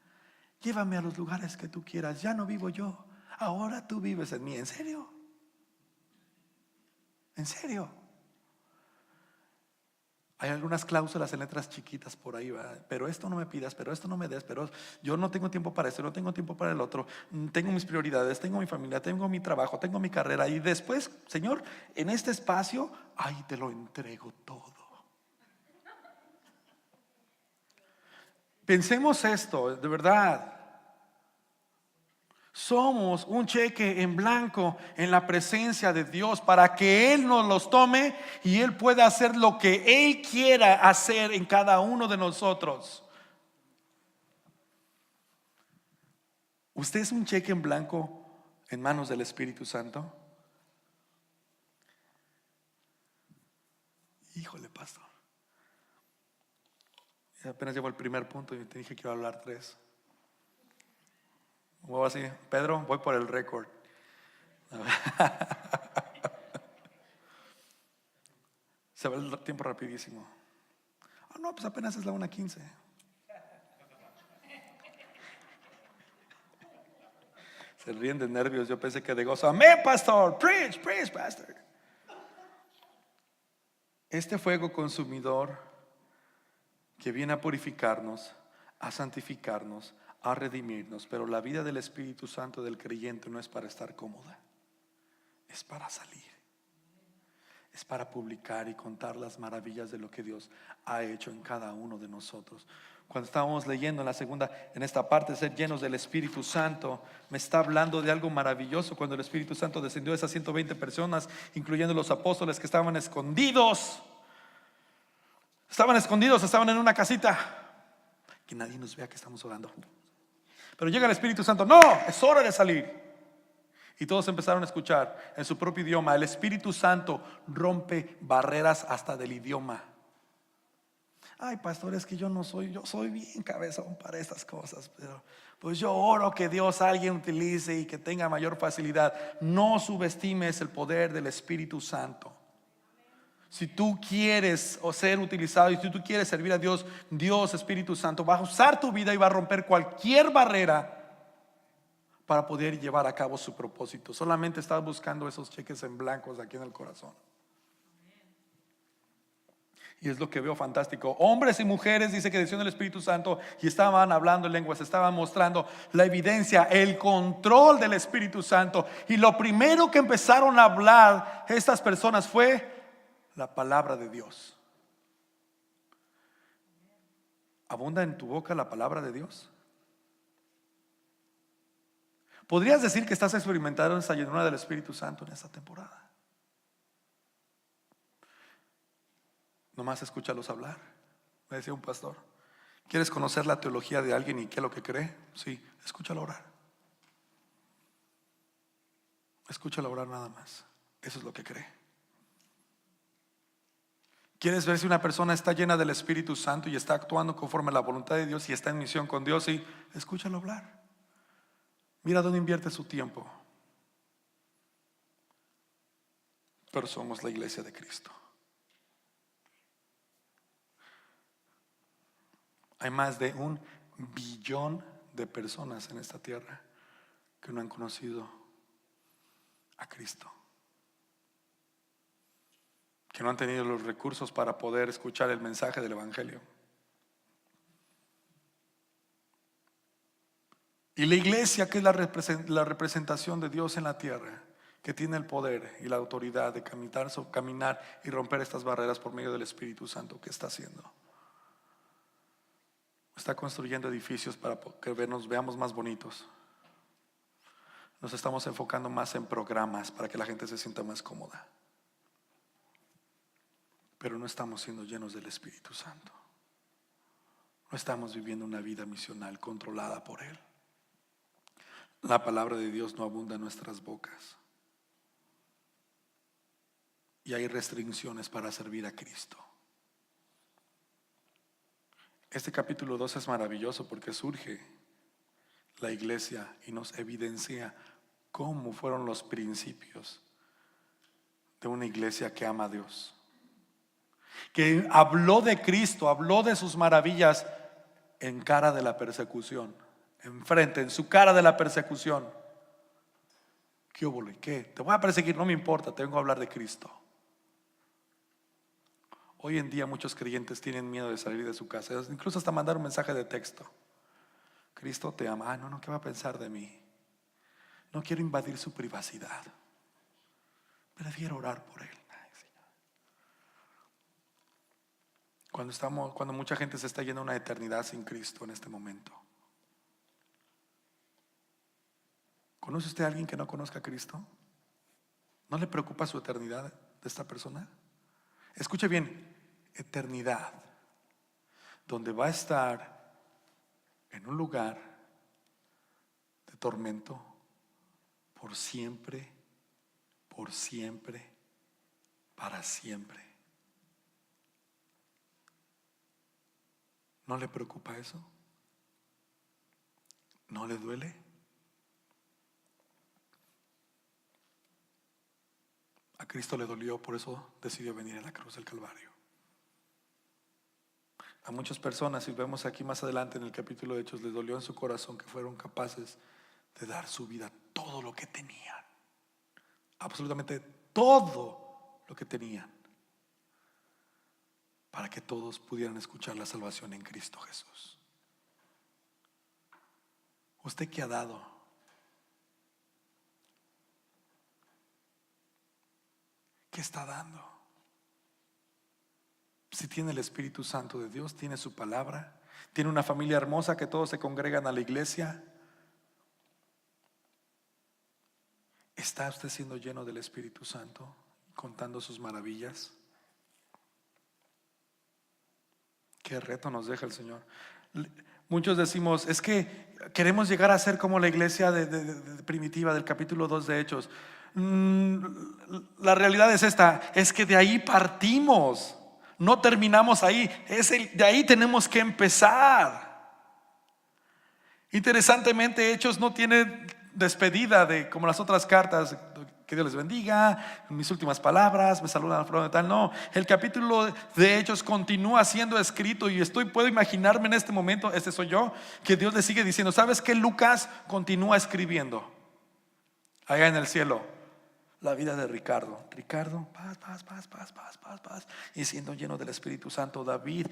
Llévame a los lugares que tú quieras. Ya no vivo yo. Ahora tú vives en mí. ¿En serio? ¿En serio? Hay algunas cláusulas en letras chiquitas por ahí, ¿verdad? Pero esto no me pidas, pero esto no me des, pero yo no tengo tiempo para esto, no tengo tiempo para el otro. Tengo mis prioridades, tengo mi familia, tengo mi trabajo, tengo mi carrera. Y después, Señor, en este espacio, ahí te lo entrego todo. Pensemos esto, de verdad. Somos un cheque en blanco en la presencia de Dios para que Él nos los tome y Él pueda hacer lo que Él quiera hacer en cada uno de nosotros. ¿Usted es un cheque en blanco en manos del Espíritu Santo? Híjole, pastor. Apenas llevo el primer punto y te dije que iba a hablar 3. Voy así, Pedro, voy por el récord. Se va el tiempo rapidísimo. Oh, no, pues apenas es la 1:15. Se ríen de nervios. Yo pensé que de gozo. Amén, pastor. Preach, preach, pastor. Este fuego consumidor que viene a purificarnos, a santificarnos, a redimirnos. Pero la vida del Espíritu Santo del creyente no es para estar cómoda, es para salir, es para publicar y contar las maravillas de lo que Dios ha hecho en cada uno de nosotros. Cuando estábamos leyendo en esta parte, ser llenos del Espíritu Santo, me está hablando de algo maravilloso. Cuando el Espíritu Santo descendió a esas 120 personas, incluyendo los apóstoles que estaban escondidos. Estaban en una casita. Que nadie nos vea que estamos orando. Pero llega el Espíritu Santo. No, es hora de salir. Y todos empezaron a escuchar en su propio idioma. El Espíritu Santo rompe barreras hasta del idioma. Ay, pastor, es que yo soy bien cabezón para estas cosas, pero pues yo oro que Dios alguien utilice y que tenga mayor facilidad. No subestimes el poder del Espíritu Santo. Si tú quieres ser utilizado y si tú quieres servir a Dios, Dios, Espíritu Santo, va a usar tu vida y va a romper cualquier barrera para poder llevar a cabo su propósito. Solamente estás buscando esos cheques en blancos aquí en el corazón. Y es lo que veo fantástico. Hombres y mujeres, dice que descendió el Espíritu Santo y estaban hablando en lenguas, estaban mostrando la evidencia, el control del Espíritu Santo. Y lo primero que empezaron a hablar estas personas fue la palabra de Dios. ¿Abunda en tu boca la palabra de Dios? ¿Podrías decir que estás experimentando esa llenura del Espíritu Santo en esta temporada? Nomás escúchalos hablar. Me decía un pastor: ¿quieres conocer la teología de alguien y qué es lo que cree? Sí, escúchalo orar. Escúchalo orar nada más. Eso es lo que cree. ¿Quieres ver si una persona está llena del Espíritu Santo y está actuando conforme a la voluntad de Dios y está en misión con Dios? Sí, escúchalo hablar. Mira dónde invierte su tiempo. Pero somos la iglesia de Cristo. Hay más de 1 billón de personas en esta tierra que no han conocido a Cristo, que no han tenido los recursos para poder escuchar el mensaje del Evangelio. Y la iglesia, que es la representación de Dios en la tierra, que tiene el poder y la autoridad de caminar y romper estas barreras por medio del Espíritu Santo, ¿qué está haciendo? Está construyendo edificios para que nos veamos más bonitos. Nos estamos enfocando más en programas para que la gente se sienta más cómoda. Pero no estamos siendo llenos del Espíritu Santo. No estamos viviendo una vida misional controlada por Él. La palabra de Dios no abunda en nuestras bocas. Y hay restricciones para servir a Cristo. Este capítulo 2 es maravilloso porque surge la iglesia y nos evidencia cómo fueron los principios de una iglesia que ama a Dios, que habló de Cristo, habló de sus maravillas en cara de la persecución, enfrente, en su cara de la persecución. ¿Qué hubo? ¿Qué? Te voy a perseguir, no me importa, te vengo a hablar de Cristo. Hoy en día muchos creyentes tienen miedo de salir de su casa, incluso hasta mandar un mensaje de texto. Cristo te ama. No, ¿qué va a pensar de mí? No quiero invadir su privacidad. Prefiero orar por Él. Cuando mucha gente se está yendo a una eternidad sin Cristo en este momento. ¿Conoce usted a alguien que no conozca a Cristo? ¿No le preocupa su eternidad de esta persona? Escuche bien, eternidad, donde va a estar en un lugar de tormento por siempre, para siempre. ¿No le preocupa eso? ¿No le duele? A Cristo le dolió, por eso decidió venir a la cruz del Calvario. A muchas personas, y vemos aquí más adelante en el capítulo de Hechos, les dolió en su corazón que fueron capaces de dar su vida, todo lo que tenían, absolutamente todo lo que tenían, para que todos pudieran escuchar la salvación en Cristo Jesús. ¿Usted qué ha dado? ¿Qué está dando? Si tiene el Espíritu Santo de Dios, tiene su palabra, tiene una familia hermosa que todos se congregan a la iglesia, ¿está usted siendo lleno del Espíritu Santo, contando sus maravillas? Qué reto nos deja el Señor. Muchos decimos, es que queremos llegar a ser como la iglesia de primitiva del capítulo 2 de Hechos. La realidad es esta, es que de ahí partimos, no terminamos ahí, de ahí tenemos que empezar. Interesantemente, Hechos no tiene despedida como las otras cartas. Que Dios les bendiga, mis últimas palabras, me saludan al tal. No, el capítulo de Hechos continúa siendo escrito y puedo imaginarme en este momento, este soy yo, que Dios le sigue diciendo, ¿sabes qué? Lucas continúa escribiendo allá en el cielo la vida de Ricardo, paz, y siendo lleno del Espíritu Santo. David,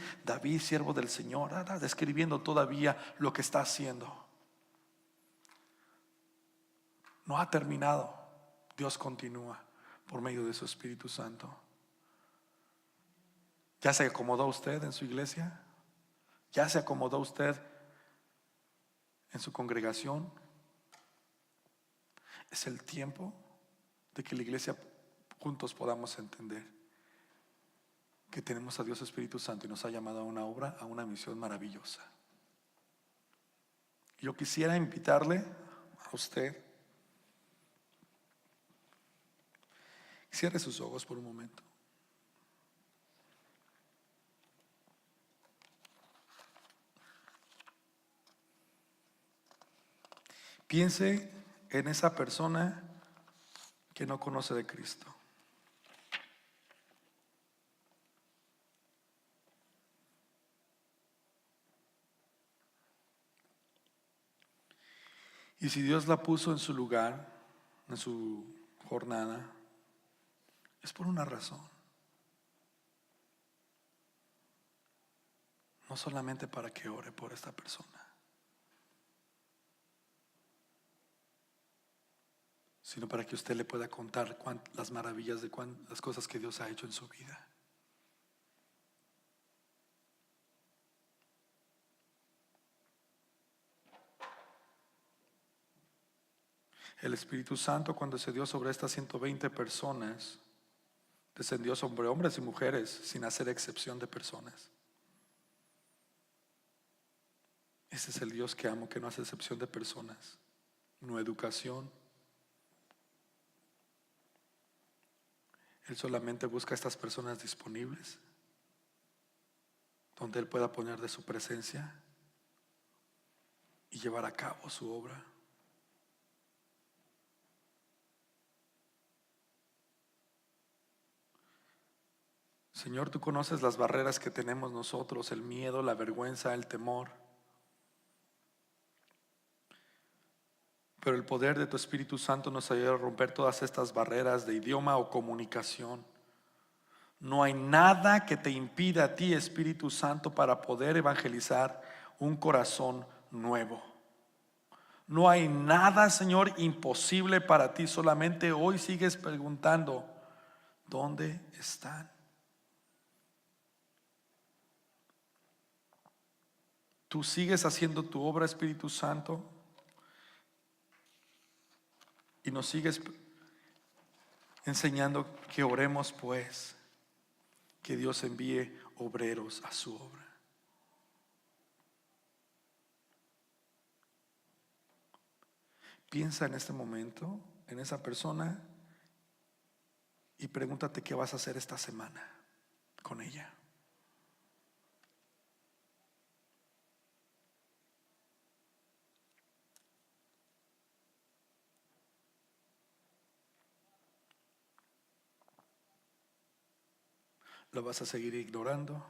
siervo del Señor, describiendo todavía lo que está haciendo. No ha terminado. Dios continúa por medio de su Espíritu Santo. ¿Ya se acomodó usted en su iglesia? ¿Ya se acomodó usted en su congregación? Es el tiempo de que la iglesia juntos podamos entender que tenemos a Dios Espíritu Santo y nos ha llamado a una obra, a una misión maravillosa. Yo quisiera invitarle a usted, cierre sus ojos por un momento. Piense en esa persona que no conoce de Cristo. Y si Dios la puso en su lugar, en su jornada, es por una razón. No solamente para que ore por esta persona, sino para que usted le pueda contar las maravillas de las cosas que Dios ha hecho en su vida. El Espíritu Santo, cuando se dio sobre estas 120 personas, descendió sobre hombres y mujeres sin hacer excepción de personas. Ese es el Dios que amo, que no hace excepción de personas. No educación. Él solamente busca a estas personas disponibles, donde Él pueda poner de su presencia y llevar a cabo su obra. Señor, tú conoces las barreras que tenemos nosotros, el miedo, la vergüenza, el temor. Pero el poder de tu Espíritu Santo nos ayuda a romper todas estas barreras de idioma o comunicación. No hay nada que te impida a ti, Espíritu Santo, para poder evangelizar un corazón nuevo. No hay nada, Señor, imposible para ti. Solamente hoy sigues preguntando, ¿dónde están? Tú sigues haciendo tu obra, Espíritu Santo, y nos sigues enseñando que oremos, pues, que Dios envíe obreros a su obra. Piensa en este momento en esa persona y pregúntate qué vas a hacer esta semana con ella. ¿Lo vas a seguir ignorando?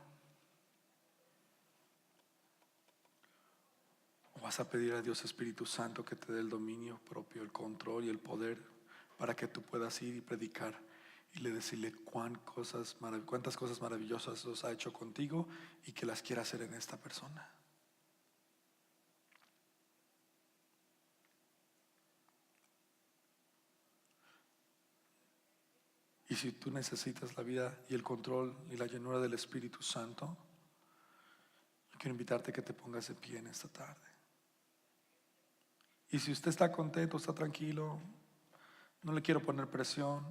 ¿O vas a pedir a Dios Espíritu Santo que te dé el dominio propio, el control y el poder para que tú puedas ir y predicar y decirle cuántas cosas maravillosas Dios ha hecho contigo y que las quiera hacer en esta persona? Y si tú necesitas la vida y el control y la llenura del Espíritu Santo, yo quiero invitarte a que te pongas de pie en esta tarde. Y si usted está contento, está tranquilo, no le quiero poner presión,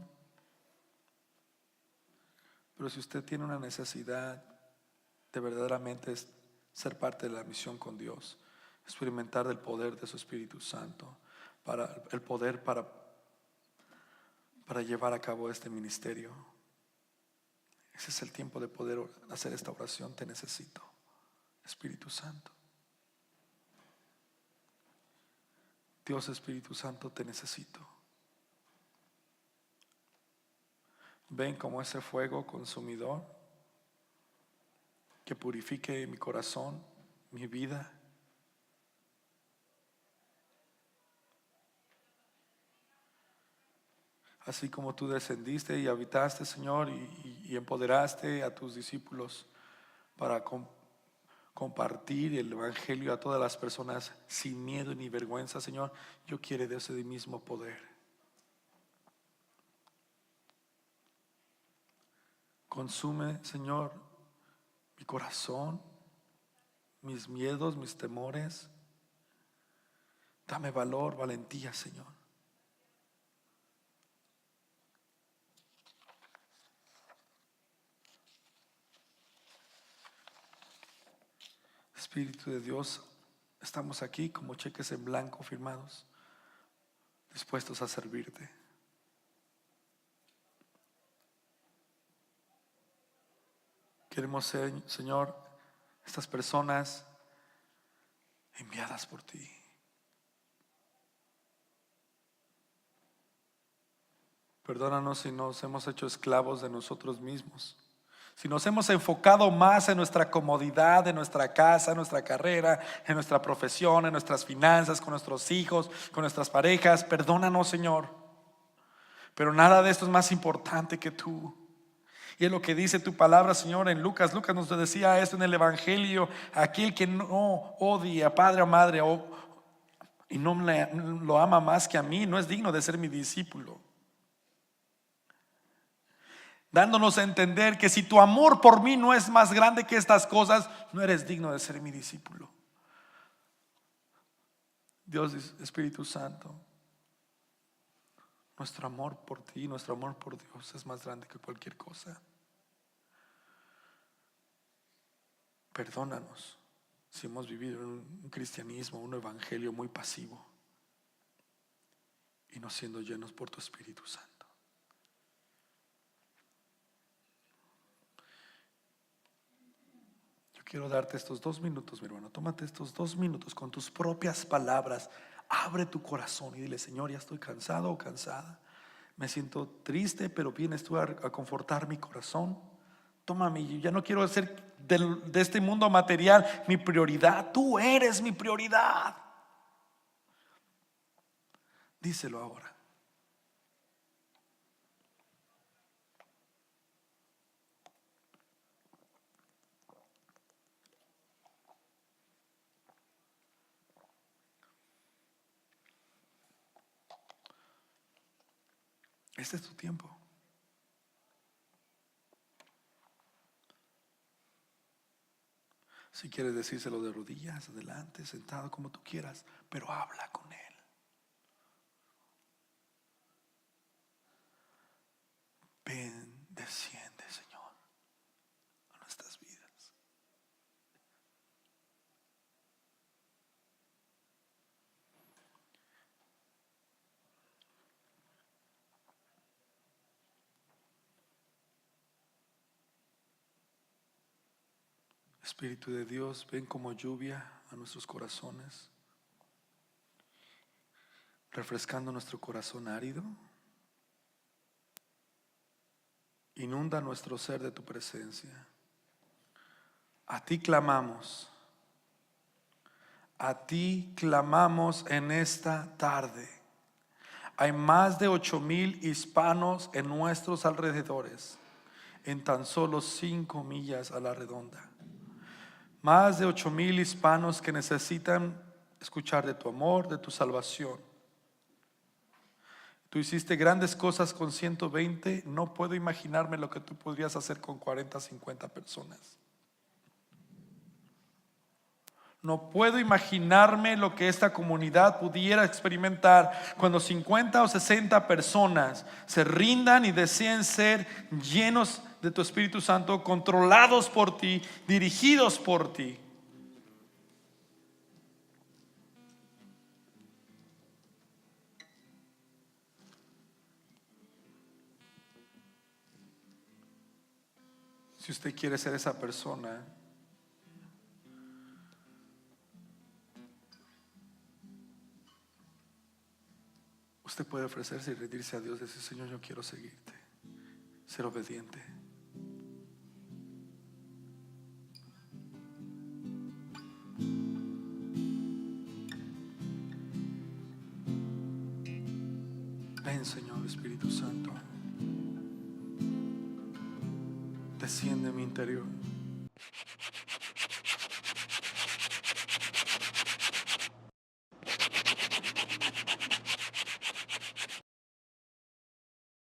pero si usted tiene una necesidad de verdaderamente ser parte de la misión con Dios, experimentar del poder de su Espíritu Santo, para el poder para llevar a cabo este ministerio, ese es el tiempo de poder hacer esta oración. Te necesito, Espíritu Santo. Dios Espíritu Santo, te necesito. Ven como ese fuego consumidor que purifique mi corazón, mi vida. Así como tú descendiste y habitaste, Señor, y empoderaste a tus discípulos para compartir el Evangelio a todas las personas sin miedo ni vergüenza, Señor, yo quiero de ese mismo poder. Consume, Señor, mi corazón, mis miedos, mis temores. Dame valor, valentía, Señor. Espíritu de Dios, estamos aquí como cheques en blanco firmados, dispuestos a servirte. Queremos ser, Señor, estas personas enviadas por ti. Perdónanos si nos hemos hecho esclavos de nosotros mismos, si nos hemos enfocado más en nuestra comodidad, en nuestra casa, en nuestra carrera, en nuestra profesión, en nuestras finanzas, con nuestros hijos, con nuestras parejas. Perdónanos, Señor, pero nada de esto es más importante que tú. Y es lo que dice tu palabra, Señor, en Lucas. Lucas nos decía esto en el Evangelio: aquel que no odia a padre o madre y no lo ama más que a mí, no es digno de ser mi discípulo. Dándonos a entender que si tu amor por mí no es más grande que estas cosas, no eres digno de ser mi discípulo. Dios, Espíritu Santo, nuestro amor por ti, nuestro amor por Dios es más grande que cualquier cosa. Perdónanos si hemos vivido un cristianismo, un evangelio muy pasivo y no siendo llenos por tu Espíritu Santo. Yo quiero darte estos 2 minutos, mi hermano. Tómate estos 2 minutos con tus propias palabras. Abre tu corazón y dile: Señor, ya estoy cansado o cansada. Me siento triste, pero vienes tú a confortar mi corazón. Tómame, ya no quiero hacer de este mundo material mi prioridad. Tú eres mi prioridad. Díselo ahora. Este es tu tiempo. Si quieres decírselo de rodillas, adelante, sentado, como tú quieras, pero habla con Él. Ven, desciende, Señor, a nuestras vidas. Espíritu de Dios, ven como lluvia a nuestros corazones, refrescando nuestro corazón árido Inunda nuestro ser de tu presencia. A ti clamamos. A ti clamamos en esta tarde. Hay más de 8,000 hispanos en nuestros alrededores, en tan solo 5 millas a la redonda. Más de 8,000 hispanos que necesitan escuchar de tu amor, de tu salvación. Tú hiciste grandes cosas con 120. No puedo imaginarme lo que tú podrías hacer con 40, 50 personas. No puedo imaginarme lo que esta comunidad pudiera experimentar cuando 50 o 60 personas se rindan y deseen ser llenos de tu Espíritu Santo, controlados por ti, dirigidos por ti. Si usted quiere ser esa persona, usted puede ofrecerse y rendirse a Dios y decir: Señor, yo quiero seguirte, ser obediente. Ven, Señor Espíritu Santo, desciende en mi interior.